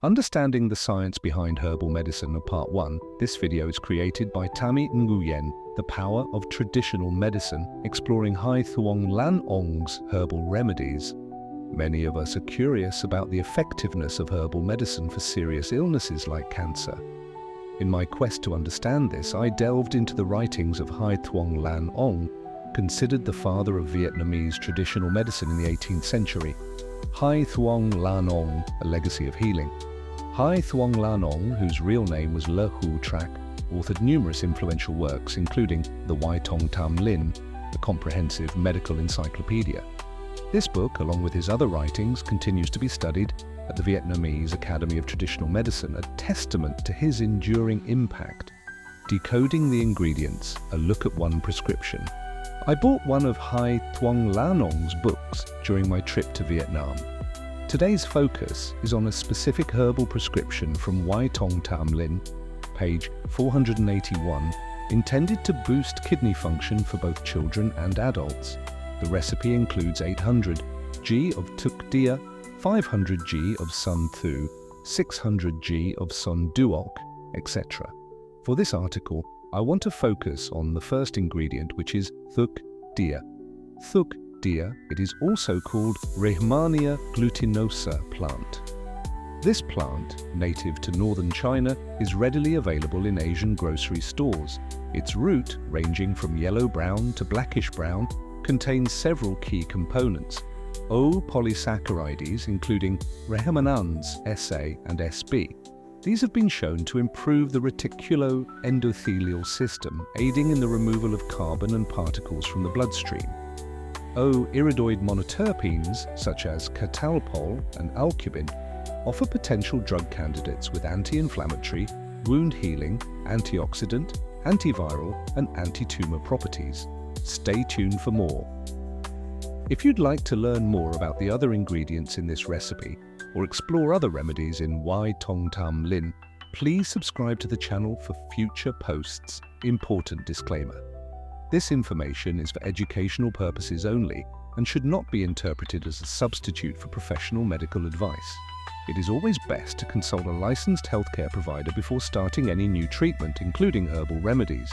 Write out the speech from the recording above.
Understanding the science behind herbal medicine of Part 1, this video is created by Tammy Nguyen, The Power of Traditional Medicine, exploring Hai Thuong Lan Ong's herbal remedies. Many of us are curious about the effectiveness of herbal medicine for serious illnesses like cancer. In my quest to understand this, I delved into the writings of Hai Thuong Lan Ong, considered the father of Vietnamese traditional medicine in the 18th century. Hai Thuong Lan Ong, A Legacy of Healing. Hai Thuong Lan Ong, whose real name was Le Hu Trak, authored numerous influential works, including the Wai Tong Tam Lin, a comprehensive medical encyclopedia. This book, along with his other writings, continues to be studied at the Vietnamese Academy of Traditional Medicine, a testament to his enduring impact. Decoding the Ingredients, A Look at One Prescription. I bought one of Hai Thuong Lan Ong's books during my trip to Vietnam. Today's focus is on a specific herbal prescription from Wai Tong Tam Lin, page 481, intended to boost kidney function for both children and adults. The recipe includes 800 g of Tuk Dia, 500 g of Sun Thu, 600 g of Sun Duok, etc. For this article, I want to focus on the first ingredient, which is Tuk Dia. Tuk Dia, it is also called Rehmannia glutinosa plant. This plant, native to northern China, is readily available in Asian grocery stores. Its root, ranging from yellow-brown to blackish-brown, contains several key components. O-polysaccharides, including rehmanans SA and SB. These have been shown to improve the reticuloendothelial system, aiding in the removal of carbon and particles from the bloodstream. O-iridoid monoterpenes, such as catalpol and albumin, offer potential drug candidates with anti-inflammatory, wound healing, antioxidant, antiviral, and anti-tumor properties. Stay tuned for more. If you'd like to learn more about the other ingredients in this recipe, or explore other remedies in Wai Tong Tam Lin, please subscribe to the channel for future posts. Important disclaimer. This information is for educational purposes only and should not be interpreted as a substitute for professional medical advice. It is always best to consult a licensed healthcare provider before starting any new treatment, including herbal remedies.